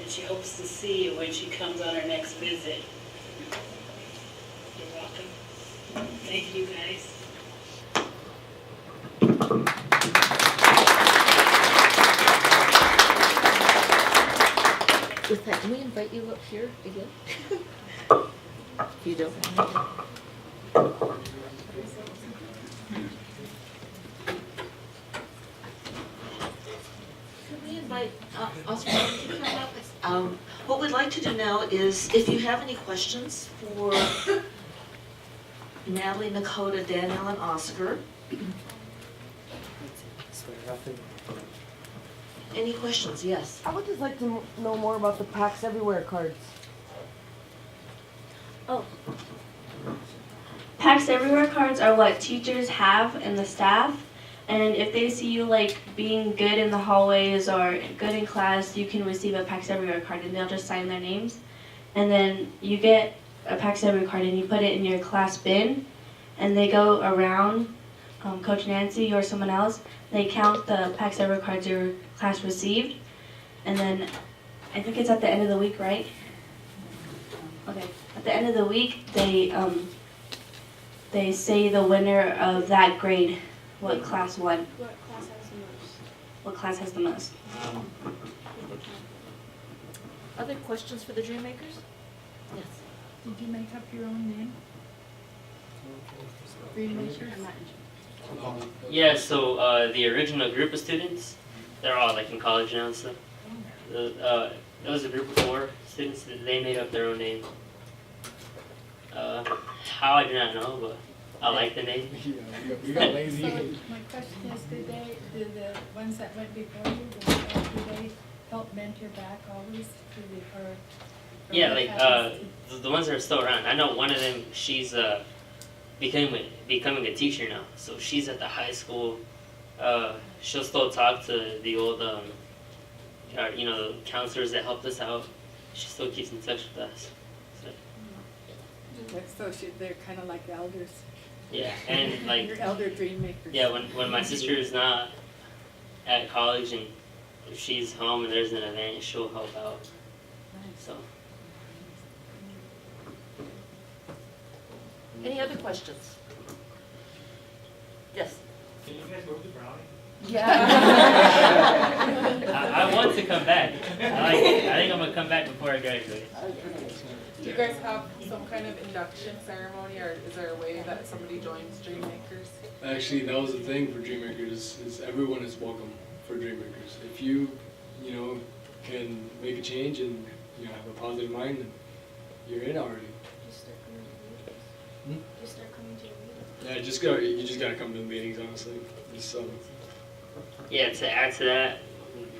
and she hopes to see you when she comes on her next visit. You're welcome. Thank you, guys. With that, can we invite you up here again? If you don't mind. Could we invite Oscar to come up? What we'd like to do now is, if you have any questions for Natalie, Nakota, Daniel, and Oscar. Any questions? Yes. I would just like to know more about the PAX Everywhere cards. Oh. PAX Everywhere cards are what teachers have and the staff. And if they see you like being good in the hallways or good in class, you can receive a PAX Everywhere card and they'll just sign their names. And then you get a PAX Everywhere card and you put it in your class bin. And they go around, Coach Nancy or someone else, they count the PAX Everywhere cards your class received. And then I think it's at the end of the week, right? Okay. At the end of the week, they say the winner of that grade, what class won. What class has the most? What class has the most. Other questions for the Dreammakers? Yes. Did you make up your own name? Dreammakers? Yeah, so the original group of students, they're all like in college now and stuff. It was a group of 4 students that they made up their own name. How I do not know, but I like the name. We got lazy. So my question is, did the ones that went before you, did they help mentor back always to the, or Yeah, like the ones that are still around. I know one of them, she's becoming a teacher now. So she's at the high school. She'll still talk to the old, counselors that helped us out. She still keeps in touch with us. so they're kind of like elders? Yeah, and like You're elder Dreammakers. yeah, when my sister is not at college and if she's home and there's an event, she'll help out. So. Any other questions? Yes. Can you guys move the brownie? Yeah. I want to come back. I think I'm gonna come back before I graduate. Do you guys have some kind of induction ceremony, or is there a way that somebody joins Dreammakers? Actually, that was the thing for Dreammakers, is everyone is welcome for Dreammakers. If you can make a change and have a positive mind, then you're in already. Just start coming to the meetings. Just start coming to the meetings. Yeah, you just gotta come to the meetings, honestly. Just, Yeah, to add to that,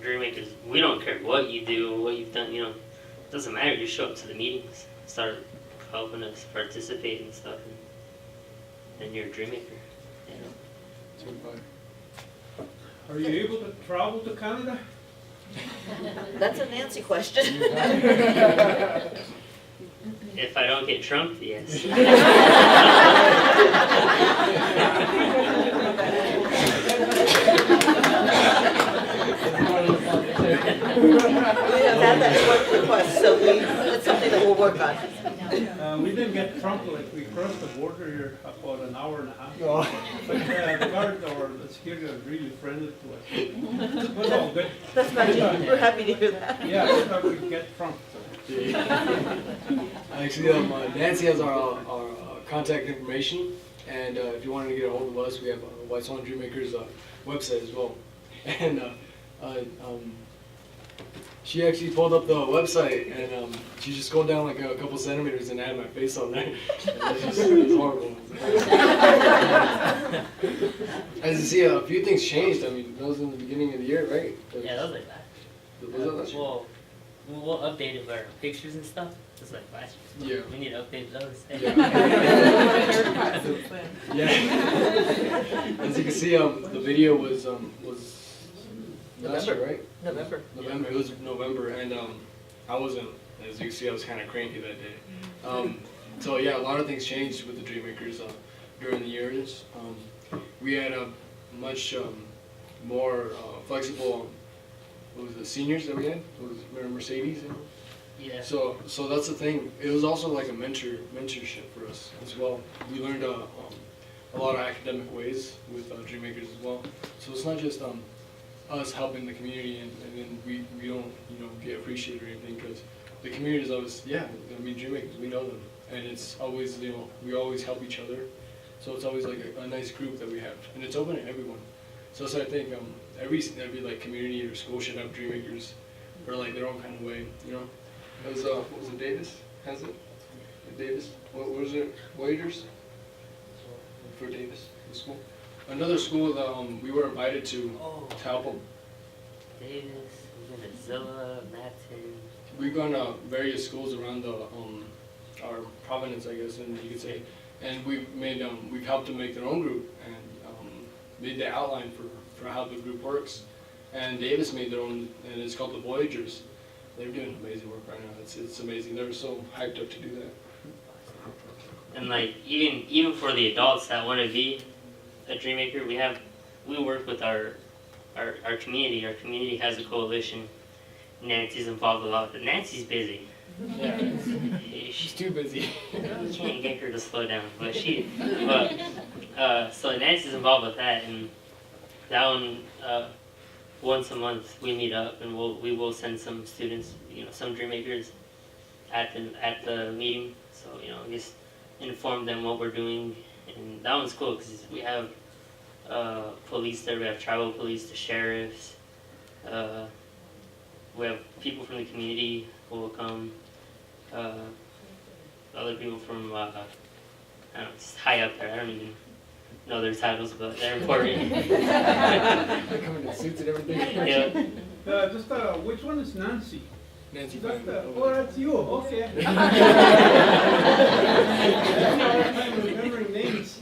Dreammakers, we don't care what you do, what you've done, it doesn't matter, you show up to the meetings, start helping us participate and stuff, and you're a Dreammaker, Are you able to travel to Canada? That's a Nancy question. If I don't get trumped, yes. We have had that short request, so that's something that we'll work on. We didn't get trumped, like we crossed the border here about an hour and a half. But the guard or the security was really friendly to us. It was all good. That's nice. We're happy to hear that. Yeah, I thought we'd get trumped. actually, Nancy has our contact information, and if you wanted to get a hold of us, we have White Swan Dreammakers website as well. And she actually pulled up the website, and she just scrolled down like a couple centimeters and had my face on there. It was horrible. As you see, a few things changed. I mean, that was in the beginning of the year, right? Yeah, that was like that. Was that last year? Well, we'll update it with our pictures and stuff, just like last year. Yeah. We need to update those. Yeah. As you can see, the video was last year, right? November. November. It was November, and I wasn't. As you can see, I was kind of cranky that day. So yeah, a lot of things changed with the Dreammakers during the years. We had a much more flexible what was it, seniors that we had? Was Mercedes? Yeah. So that's the thing. It was also like a mentorship for us as well. We learned a lot of academic ways with Dreammakers as well. So it's not just us helping the community and then we don't get appreciated or anything, because the community is always Dreammakers, we know them, and it's always we always help each other. So it's always like a nice group that we have, and it's open to everyone. So I think every like community or school should have Dreammakers, or like their own kind of way, It was what was it, Davis? Has it? Davis? What was it? Waiters? For Davis, the school. Another school that we were invited to help them. Davis, we went to Zilla, Matson. We've gone to various schools around our province, I guess, and you could say, and we've helped them make their own group and made the outline for how the group works. And Davis made their own, and it's called the Voyagers. They're doing amazing work right now. It's amazing. They're so hyped up to do that. And like even for the adults that want to be a Dreammaker, we work with our community. Our community has a coalition. Nancy's involved a lot, but Nancy's busy. Yeah, she's too busy. You can't get her to slow down, so Nancy's involved with that, and that one once a month we meet up and we will send some students, some Dreammakers at the meeting, so just inform them what we're doing, and that one's cool because we have police there, we have tribal police, the sheriffs, we have people from the community who will come, other people from I don't know, just high up there. I don't even know their titles, but they're important. They come in suits and everything. Yeah. Which one is Nancy? Nancy. That's you, okay. I'm remembering names.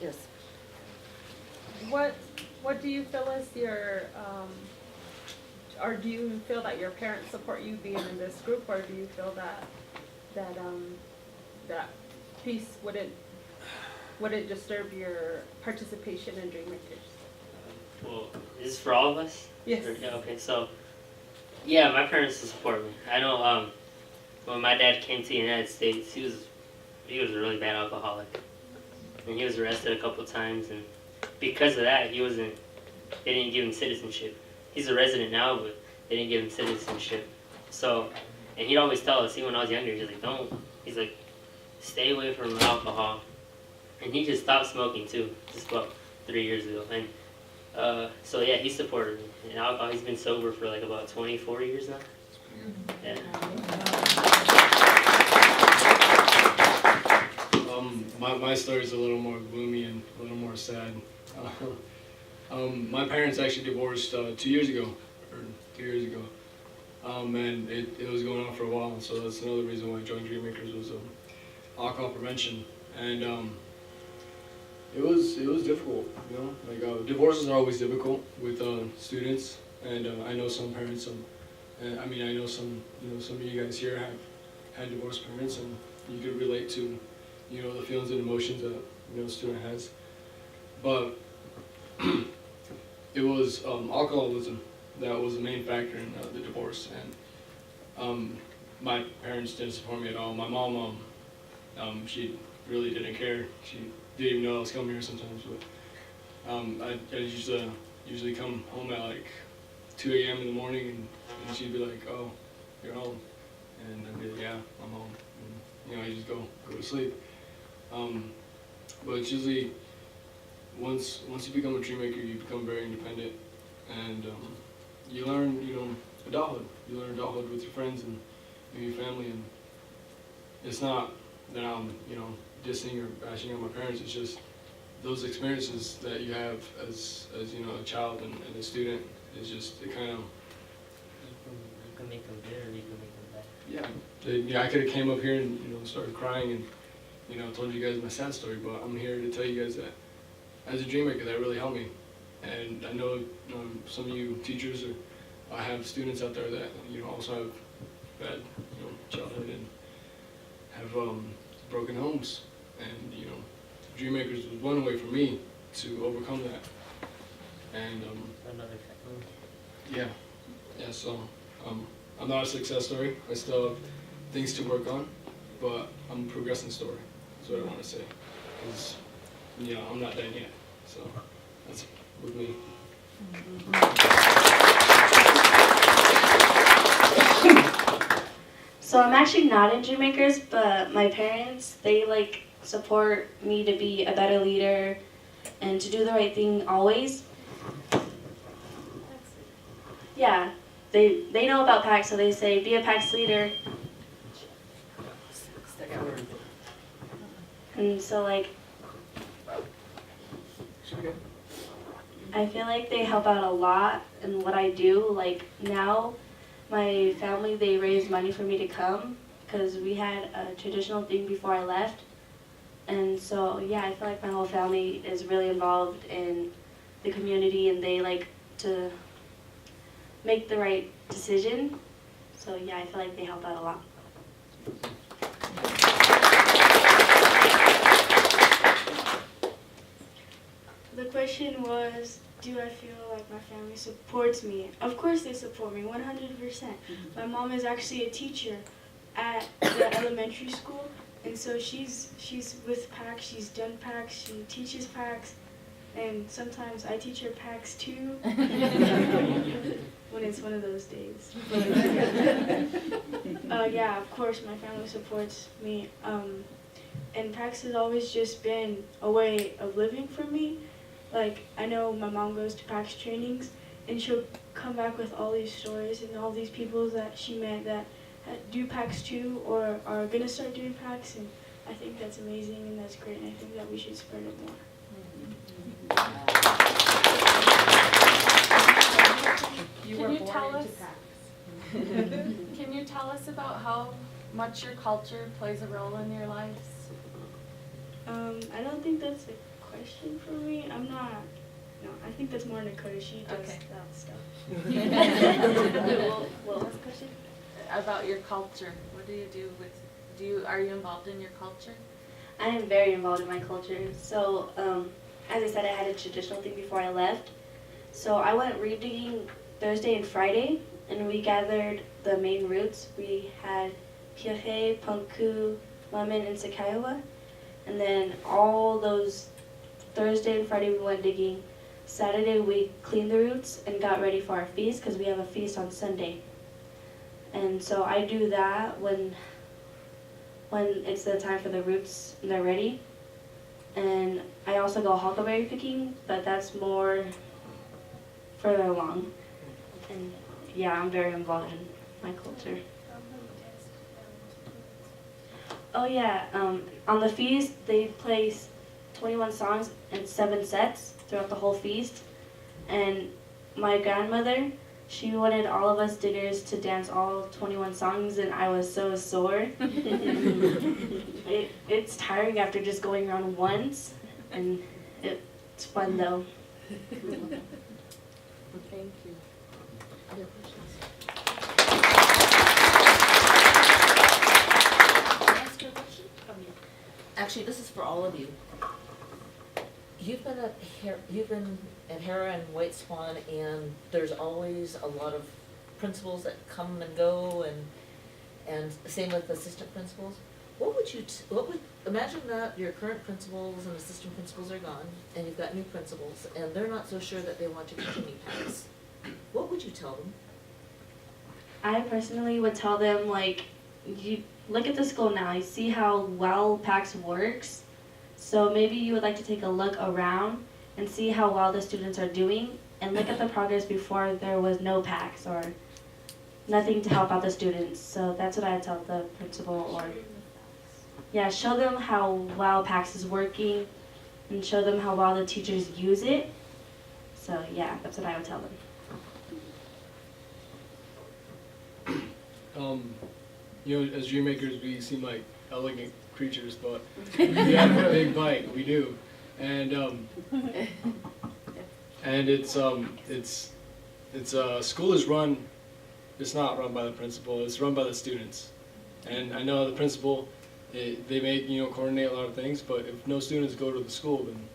Yes. What do you feel is your, or do you feel that your parents support you being in this group, or do you feel that piece wouldn't disturb your participation in Dreammakers? Well, is this for all of us? Yes. Yeah, okay, so, yeah, my parents support me. I know when my dad came to the United States, he was a really bad alcoholic. And he was arrested a couple times, and because of that, they didn't give him citizenship. He's a resident now, but they didn't give him citizenship. So, and he'd always tell us, even when I was younger, he's like, stay away from alcohol. And he just stopped smoking too, just about 3 years ago. And so yeah, he supported me. And alcohol, he's been sober for like about 24 years now. Yeah. My story is a little more gloomy and a little more sad. My parents actually divorced 2 years ago, or 3 years ago. And it was going on for a while, so that's another reason why I joined Dreammakers was alcohol prevention. And it was difficult, like divorces are always difficult with students, and I know some parents, and I know some of you guys here have had divorced parents, and you could relate to the feelings and emotions that a student has. But it was alcoholism that was the main factor in the divorce, and my parents didn't support me at all. My mom, she really didn't care. She didn't even know I was coming here sometimes, but I usually come home at like 2 a.m. in the morning, and she'd be like, "Oh, you're home," and I'd be like, "Yeah, I'm home," and I just go to sleep. But it's usually once you become a Dreammaker, you become very independent, and you learn adulthood. You learn adulthood with your friends and your family, and it's not that I'm dissing or bashing on my parents. It's just those experiences that you have as a child and a student is just it kind of. You can make them bitter, you can make them bad. Yeah, I could have came up here and started crying and told you guys my sad story, but I'm here to tell you guys that as a Dreammaker, that really helped me. And I know some of you teachers I have students out there that also have bad childhood and have broken homes, and Dreammakers was one way for me to overcome that. and Another family. yeah. So I'm not a success story. I still have things to work on, but I'm a progressing story. That's what I want to say. Because I'm not done yet. So that's with me. So I'm actually not in Dreammakers, but my parents, they like support me to be a better leader and to do the right thing always. Yeah, they know about PAX, so they say be a PAX leader. And so like, I feel like they help out a lot in what I do. Like now, my family, they raised money for me to come because we had a traditional thing before I left. And so, yeah, I feel like my whole family is really involved in the community and they like to make the right decision. So, yeah, I feel like they help out a lot. The question was, do I feel like my family supports me? Of course they support me, 100%. My mom is actually a teacher at the elementary school, and so she's with PAX, she's done PAX, she teaches PAX, and sometimes I teach her PAX too, when it's one of those days. Yeah, of course my family supports me, and PAX has always just been a way of living for me. Like, I know my mom goes to PAX trainings, and she'll come back with all these stories and all these people that she met that do PAX too or are going to start doing PAX, and I think that's amazing and that's great, and I think that we should spread it more. Can you tell us? Can you tell us about how much your culture plays a role in your lives? I don't think that's a question for me. I'm not. No, I think that's more Dakota. She does that stuff. What was the question? About your culture. What do you do with? Are you involved in your culture? I am very involved in my culture. So, as I said, I had a traditional thing before I left. So I went reed digging Thursday and Friday, and we gathered the main roots. We had Piahe, Punku, Lemon, and Sakaiwa. And then all those Thursday and Friday we went digging. Saturday we cleaned the roots and got ready for our feast because we have a feast on Sunday. And so I do that when it's the time for the roots and they're ready. And I also go huckleberry picking, but that's more further along. And yeah, I'm very involved in my culture. Oh yeah, on the feast they play 21 songs in 7 sets throughout the whole feast. And my grandmother, she wanted all of us diggers to dance all 21 songs, and I was so sore. It's tiring after just going around once, and it's fun though. Thank you. Other questions? Can I ask you a question? Actually, this is for all of you. You've been at Hera and White Swan, and there's always a lot of principals that come and go, and same with assistant principals. What would imagine that your current principals and assistant principals are gone, and you've got new principals, and they're not so sure that they want to continue PAX. What would you tell them? I personally would tell them, like, you look at the school now, you see how well PAX works. So maybe you would like to take a look around and see how well the students are doing, and look at the progress before there was no PAX or nothing to help out the students. So that's what I tell the principal, or yeah, show them how well PAX is working and show them how well the teachers use it. So yeah, that's what I would tell them. As Dreammakers, we seem like elegant creatures, but we have a big bite. We do, and school is run. It's not run by the principal. It's run by the students, and I know the principal. They may coordinate a lot of things, but if no students go to the school, then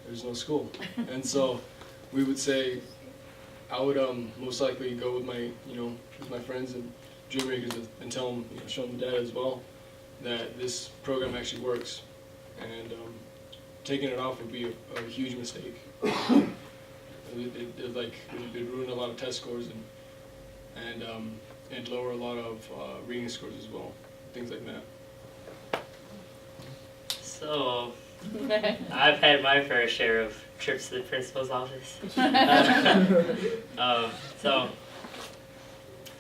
there's no school. And so we would say, I would most likely go with my, with my friends and Dreammakers and tell them, show them data as well, that this program actually works, and taking it off would be a huge mistake. It'd ruin a lot of test scores and lower a lot of reading scores as well, things like that. So, I've had my fair share of trips to the principal's office. So,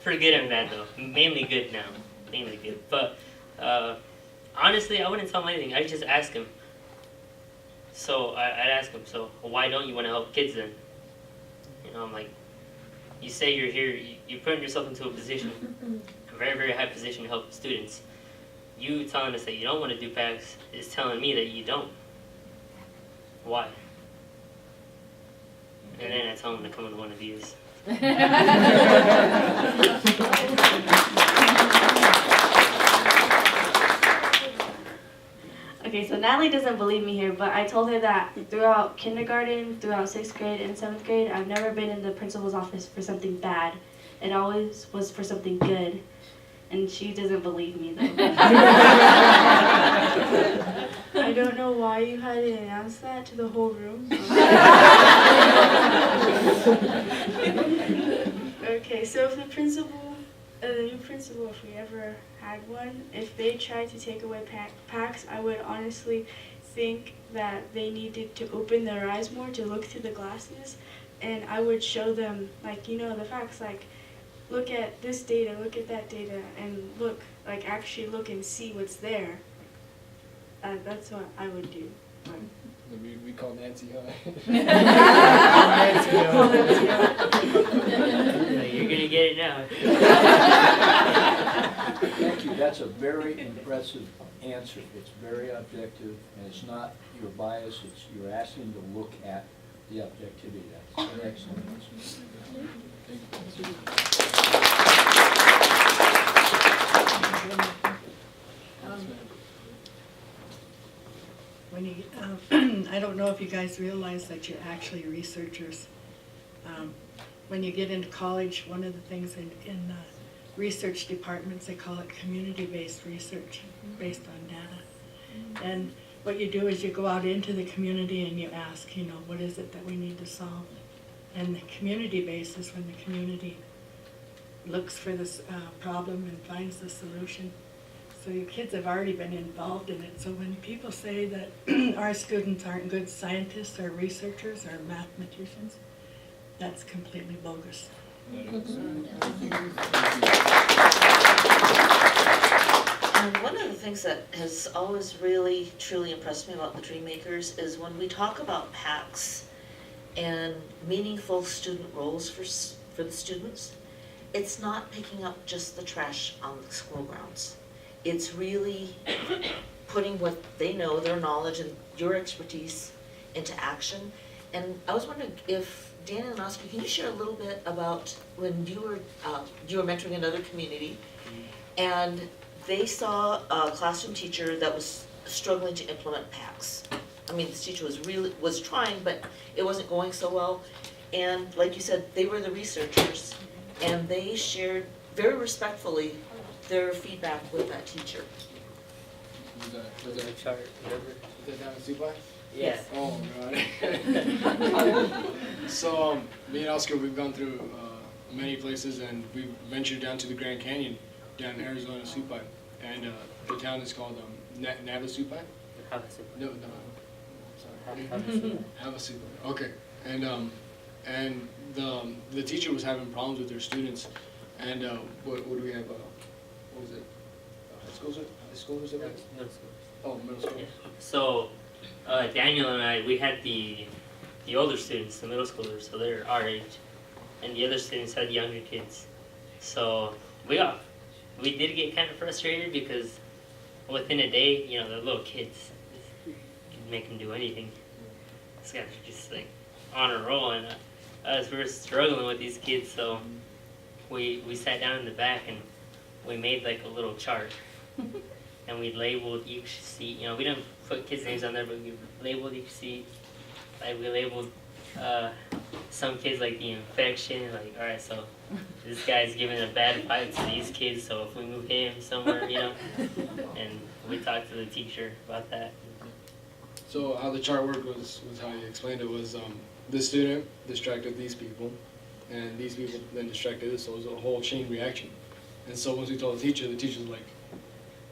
pretty good and bad though. Mainly good now. Mainly good. But, honestly, I wouldn't tell him anything. I'd just ask him. So, I'd ask him, so why don't you want to help kids then? I'm like, you say you're here, you're putting yourself into a position, a very, very high position to help students. You telling us that you don't want to do PACS is telling me that you don't. Why? And then I tell him to come to one of these. Okay, so Natalie doesn't believe me here, but I told her that throughout kindergarten, throughout 6th grade and 7th grade, I've never been in the principal's office for something bad. It always was for something good. And she doesn't believe me though. I don't know why you had to announce that to the whole room. Okay, so if the new principal, if we ever had one, if they tried to take away PACS, I would honestly think that they needed to open their eyes more to look through the glasses, and I would show them, the facts, look at this data, look at that data, and actually look and see what's there. That's what I would do. We call Nancy, huh? You're gonna get it now. Thank you. That's a very impressive answer. It's very objective, and it's not your bias. It's you're asking to look at the objectivity. That's an excellent answer. When you, I don't know if you guys realize that you're actually researchers. When you get into college, one of the things in research departments, they call it community-based research, based on data. And what you do is you go out into the community and you ask, what is it that we need to solve? And the community-based is when the community looks for this problem and finds the solution. So your kids have already been involved in it. So when people say that our students aren't good scientists or researchers or mathematicians, that's completely bogus. One of the things that has always really, truly impressed me about the Dreammakers is when we talk about PACS and meaningful student roles for the students, it's not picking up just the trash on the school grounds. It's really putting what they know, their knowledge and your expertise into action. And I was wondering if, Dan and Oscar, can you share a little bit about when you were mentoring another community and they saw a classroom teacher that was struggling to implement PACS. I mean, this teacher was trying, but it wasn't going so well. And like you said, they were the researchers and they shared very respectfully their feedback with that teacher. Was that a chart? Was that down in Supine? Yeah. Oh, God. So, me and Oscar, we've gone through many places, and we've ventured down to the Grand Canyon, down in Arizona, Supine. And the town is called Navasupine? Havasupai. No, sorry. Havasupai. Okay. And the teacher was having problems with their students. And what do we have? What was it? High schoolers? Middle school. Oh, middle school. Yeah. So, Daniel and I, we had the older students, the middle schoolers, so they're our age, and the other students had younger kids. So we did get kind of frustrated because within a day, you know, the little kids, you can make them do anything. These guys are just like on a roll, and us, we were struggling with these kids, so we sat down in the back and we made like a little chart. And we labeled each seat, you know, we didn't put kids' names on there, but we labeled each seat. Like we labeled some kids like the infection, like, alright, so this guy's giving a bad vibe to these kids, so if we move him somewhere, you know, and we talked to the teacher about that. So how the chart worked was how you explained it was this student distracted these people, and these people then distracted this, so it was a whole chain reaction. And so once we told the teacher was like,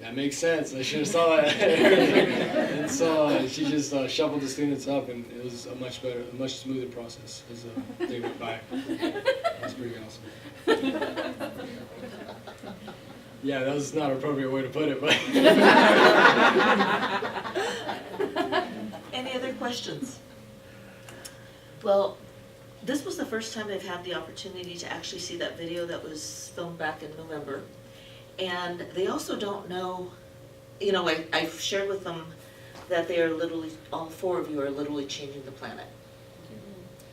that makes sense, I should have saw that. And so she just shuffled the students up, and it was a much better, a much smoother process as they went by. That's pretty awesome. Yeah, that was not an appropriate way to put it, but. Any other questions? Well, this was the first time they've had the opportunity to actually see that video that was filmed back in November. And they also don't know, you know, I've shared with them that they are literally, all four of you are literally changing the planet.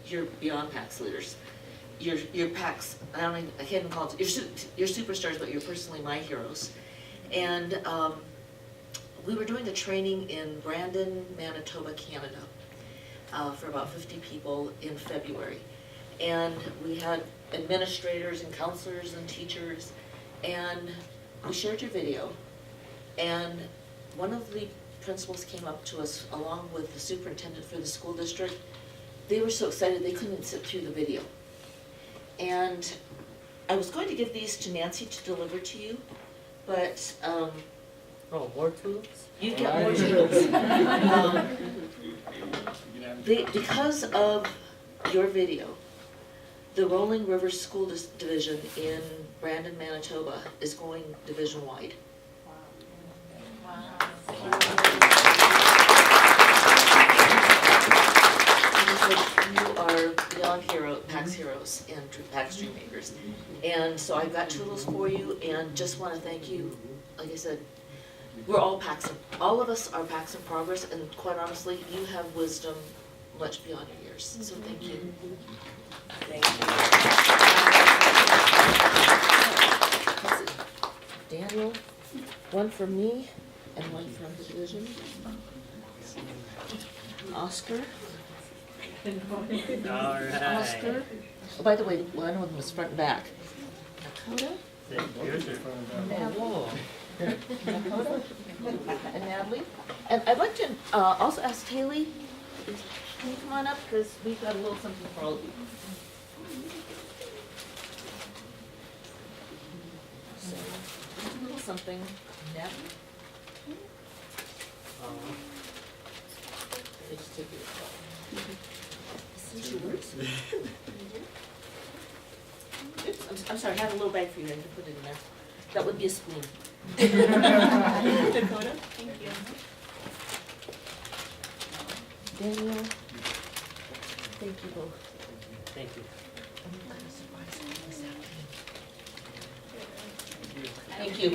You're beyond PAX leaders. You're PAX, I can't even call it, you're superstars, but you're personally my heroes. And we were doing a training in Brandon, Manitoba, Canada, for about 50 people in February. And we had administrators and counselors and teachers, and we shared your video. And one of the principals came up to us along with the superintendent for the school district. They were so excited they couldn't even sit through the video. And I was going to give these to Nancy to deliver to you, but Oh, more tools? you get more tools. Because of your video, the Rolling River School Division in Brandon, Manitoba is going division-wide. You are beyond PAX heroes and PAX dream makers. And so I've got two of those for you, and just want to thank you. Like I said, we're all PAX, all of us are PAX in progress, and quite honestly, you have wisdom much beyond your years. So thank you. Thank you. Daniel, one from me and one from the division. Oscar. Alright. Oscar. Oh, by the way, one of them was front and back. Dakota. Dakota and Natalie. And I'd like to also ask Haley, can you come on up, because we've got a little something for all of you. So, a little something, Natalie. Just take it. This is yours. Oops, I'm sorry, I have a little bag for you, I can put it in there. That would be a spoon. Dakota? Thank you. Daniel? Thank you both. Thank you. I'm kind of surprised at this happening. Thank you.